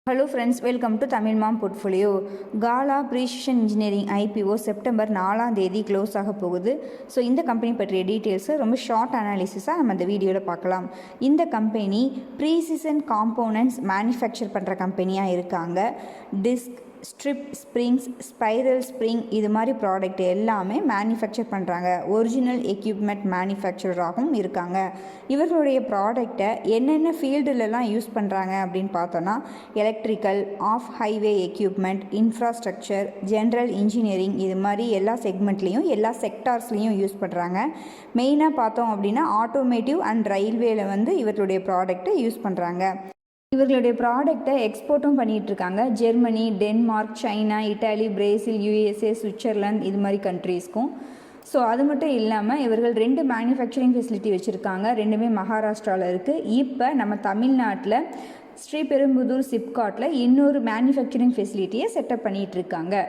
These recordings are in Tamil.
Hello friends, welcome to Tamil Mom Portfolio. Gala Precision Engineering IPO September 4ஆம் தேதி க்ளோஸ் ஆக போகுது. ஸோ இந்த கம்பெனி பற்றிய டீட்டெயில்ஸை ரொம்ப ஷார்ட் அனாலிசிஸாக நம்ம இந்த வீடியோவில் பார்க்கலாம். இந்த கம்பெனி ப்ரீசிஷன் காம்போனன்ட்ஸ் மேனுஃபேக்சர் பண்ணுற கம்பெனியாக இருக்காங்க. Disk, strip springs, spiral spring இது மாதிரி ப்ராடக்ட் எல்லாமே மேனுஃபேக்சர் பண்ணுறாங்க. ஒரிஜினல் எக்யூப்மெண்ட் மேனுஃபேக்சராகவும் இருக்காங்க. இவர்களுடைய ப்ராடக்டை என்னென்ன ஃபீல்டுலலாம் யூஸ் பண்ணுறாங்க அப்படின்னு பார்த்தோன்னா electrical, of highway equipment, infrastructure, general engineering இது மாதிரி எல்லா செக்மெண்ட்லேயும் எல்லா செக்டார்ஸ்லேயும் யூஸ் பண்ணுறாங்க. மெயினாக பார்த்தோம் அப்படின்னா ஆட்டோமேட்டிவ் அண்ட் ரயில்வேல இவர்களுடைய ப்ராடக்டை யூஸ் பண்ணுறாங்க. இவர்களுடைய ப்ராடக்டை எக்ஸ்போர்ட்டும் பண்ணிகிட்ருக்காங்க. Germany, Denmark, China, Italy, Brazil, USA, Switzerland இது மாதிரி கண்ட்ரீஸ்க்கும். ஸோ அது மட்டும் இல்லாமல் இவர்கள் 2 மேனுஃபேக்சரிங் ஃபெசிலிட்டி வச்சுருக்காங்க. ரெண்டுமே மகாராஷ்டிராவில் இருக்குது. இப்போ நம்ம தமிழ்நாட்டில் ஸ்ரீபெரும்புதூர் சிப்காட்டில் இன்னொரு மேனுஃபேக்சரிங் ஃபெசிலிட்டியை செட்டப் பண்ணிகிட்ருக்காங்க.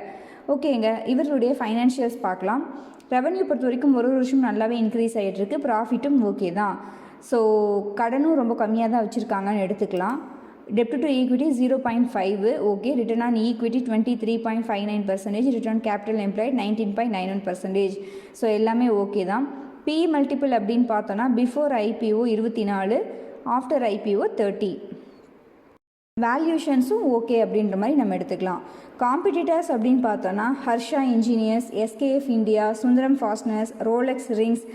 ஓகேங்க, இவர்களுடைய ஃபைனான்ஷியல்ஸ் பார்க்கலாம். ரெவன்யூ பொறுத்த வரைக்கும் ஒரு வருஷம் நல்லாவே இன்க்ரீஸ் ஆகிட்டுருக்கு. ப்ராஃபிட்டும் ஓகே தான். ஸோ கடனும் ரொம்ப கம்மியாக தான் வச்சுருக்காங்கன்னு எடுத்துக்கலாம். டெப்ட் to equity 0.5, okay. Return on equity 23.59%, return capital employed 19.91%. So எல்லாமே ஓகே தான். பி மல்டிபிள் அப்படின்னு பார்த்தோன்னா பிஃபோர் ஐபிஓ 24, ஆஃப்டர் ஐபிஓ 30. வேல்யூஷன்ஸும் ஓகே அப்படின்ற மாதிரி நம்ம எடுத்துக்கலாம். காம்படிட்டர்ஸ் அப்படின்னு பார்த்தோன்னா Harsha engineers, SKF India, Sundaram fasteners, Rolex rings,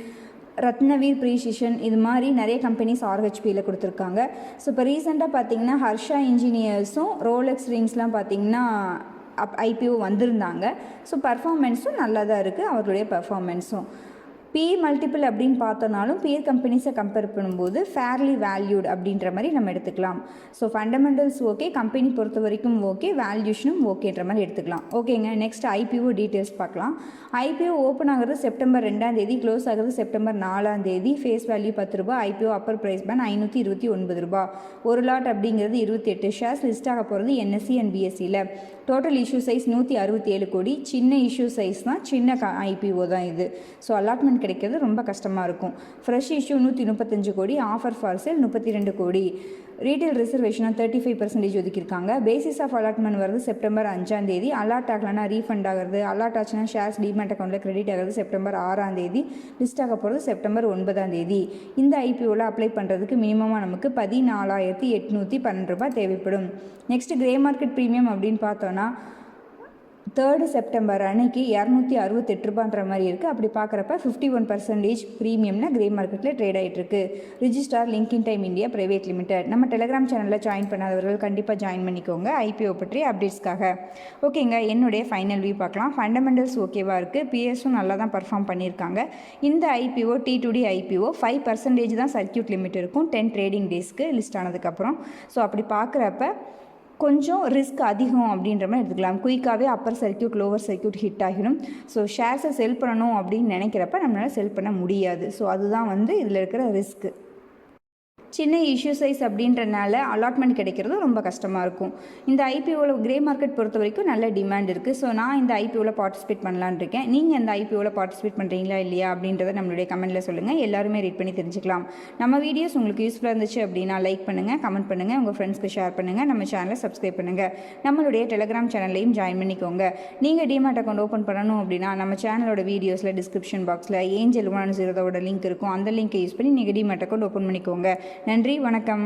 Ratnaveer precision இது மாதிரி நிறைய கம்பெனிஸ் ஆர்ஹெச்பியில் கொடுத்துருக்காங்க. ஸோ இப்போ ரீசெண்டாக பார்த்தீங்கன்னா ஹர்ஷா இன்ஜினியர்ஸும் ரோலெக்ஸ் ரிங்ஸ்லாம் பார்த்தீங்கன்னா ஐபிஓ வந்திருந்தாங்க. ஸோ பர்ஃபார்மன்ஸும் நல்லா தான் இருக்குது அவர்களுடைய பர்ஃபார்மன்ஸும். பி மல்டிபிள் அப்படின்னு பார்த்தோன்னாலும் பியர் கம்பெனிஸை கம்பேர் பண்ணும்போது ஃபேர்லி வேல்யூட் அப்படின்ற மாதிரி நம்ம எடுத்துக்கலாம். ஸோ ஃபண்டமெண்டல்ஸ் ஓகே, கம்பெனி பொறுத்த வரைக்கும் ஓகே, வேல்யூஷனும் ஓகேன்ற மாதிரி எடுத்துக்கலாம். ஓகேங்க, நெக்ஸ்ட் ஐபிஓ டீட்டெயில்ஸ் பார்க்கலாம். ஐபிஓ ஓப்பன் ஆகிறது செப்டம்பர் 2ஆம் தேதி, க்ளோஸ் ஆகிறது செப்டம்பர் 4ஆம் தேதி. ஃபேஸ் வேல்யூ 10 ரூபா. ஐபிஓ அப்பர் ப்ரைஸ் பேன் 529 ரூபா. ஒரு லாட் அப்படிங்கிறது 28 ஷேர்ஸ். லிஸ்ட் ஆக போகிறது என்எஸ்சி அண்ட் பிஎஸ்சியில். Total issue size 167 crore. சின்ன இஷ்யூ சைஸ் தான், சின்ன ஐபிஓ தான் இது. ஸோ அலாட்மெண்ட் கிடைக்கிறது ரொம்ப கஷ்டமாக இருக்கும். ஃப்ரெஷ் இஷ்யூ 135 கோடி. ஆஃபர் ஃபார் சேல் 32 கோடி. ரீட்டைல் ரிசர்வேஷனாக 35% ஒதுக்கியிருக்காங்க. பேசிஸ் ஆஃப் அலாட்மெண்ட் வருது செப்டம்பர் 5ஆம் தேதி. அலாட் ஆகலைன்னா ரீஃபண்ட் ஆகிறது, அலாட் ஆச்சுன்னா ஷேர்ஸ் டிமேட் அக்கௌண்ட்டில் கிரெடிட் ஆகிறது செப்டம்பர் 6ஆம் தேதி. லிஸ்ட் ஆக போகிறது செப்டம்பர் 9ஆம் தேதி. இந்த ஐபிஓவில் அப்ளை பண்ணுறதுக்கு மினிமமாக நமக்கு 14,812 ரூபாய் தேவைப்படும். நெக்ஸ்ட் கிரே மார்க்கெட் ப்ரீமியம் அப்படின்னு பார்த்தோன்னா 3 செப்டம்பர் அன்னைக்கு 268 ரூபான்ற மாதிரி இருக்குது. அப்படி பார்க்குறப்ப 51% ப்ரீமியம்னா கிரே மார்க்கெட்டில் ட்ரேட் ஆகிட்டுருக்கு. Registrar link in time India private limited. நம்ம டெலிகிராம் சேனலில் ஜாயின் பண்ணாதவர்கள் கண்டிப்பாக ஜாயின் பண்ணிக்கோங்க ஐபிஓ பற்றி அப்டேட்ஸ்க்காக. ஓகேங்க, என்னுடைய ஃபைனல் வியூ பார்க்கலாம். ஃபண்டமெண்டல்ஸ் ஓகேவாக இருக்குது. பிஎஸும் நல்லா தான் பர்ஃபார்ம் பண்ணியிருக்காங்க. இந்த ஐபிஓ T2D ஐபிஓ 5% தான் சர்க்கியூட் லிமிட் இருக்கும் 10 ட்ரேடிங் டேஸ்க்கு லிஸ்ட் ஆனதுக்கப்புறம். ஸோ அப்படி பார்க்குறப்ப கொஞ்சம் ரிஸ்க் அதிகம் அப்படின்ற மாதிரி எடுத்துக்கலாம். குயிக்காகவே upper circuit lower circuit hit ஆகிடும். ஸோ ஷேர்ஸை செல் பண்ணணும் அப்படின்னு நினைக்கிறப்ப நம்மளால் செல் பண்ண முடியாது. ஸோ அதுதான் இதில் இருக்கிற ரிஸ்க்கு. சின்ன இஷ்யூ சைஸ் அப்படின்றனால அலாட்மெண்ட் கிடைக்கிறது ரொம்ப கஷ்டமாக இருக்கும். இந்த ஐபிஓவில் கிரே மார்க்கெட் பொறுத்த வரைக்கும் நல்ல டிமாண்ட் இருக்குது. ஸோ நான் இந்த ஐபிஓவில் பார்ட்டிசிபேட் பண்ணலான்னு இருக்கேன். நீங்கள் இந்த ஐபிஓவில் பார்ட்டிசிபேட் பண்ணுறீங்களா இல்லையா அப்படின்றத நம்மளுடைய கமெண்ட்டில் சொல்லுங்கள். எல்லாருமே ரீட் பண்ணி தெரிஞ்சுக்கலாம். நம்ம வீடியோஸ் உங்களுக்கு யூஸ்ஃபுல்லாக இருந்துச்சு அப்படின்னா லைக் பண்ணுங்கள், கமெண்ட் பண்ணுங்கள், உங்கள் ஃப்ரெண்ட்ஸ்க்கு ஷேர் பண்ணுங்கள், நம்ம சேனலை சப்ஸ்கிரைப் பண்ணுங்கள். நம்மளுடைய டெலிகிராம் சேனல்லையும் ஜாயின் பண்ணிக்கோங்க. நீங்கள் டிமேட் அக்கௌண்ட் ஓப்பன் பண்ணணும் அப்படின்னா நம்ம சேனலோட வீடியோஸில் டிஸ்கிரிப்ஷன் பாக்ஸில் ஏஞ்சல் 1 Zerodhaவோட லிங்க் இருக்கும். அந்த லிங்க்கை யூஸ் பண்ணி நீங்கள் டிமேட் அக்கௌண்ட் ஓப்பன் பண்ணிக்கோங்க. நன்றி, வணக்கம்.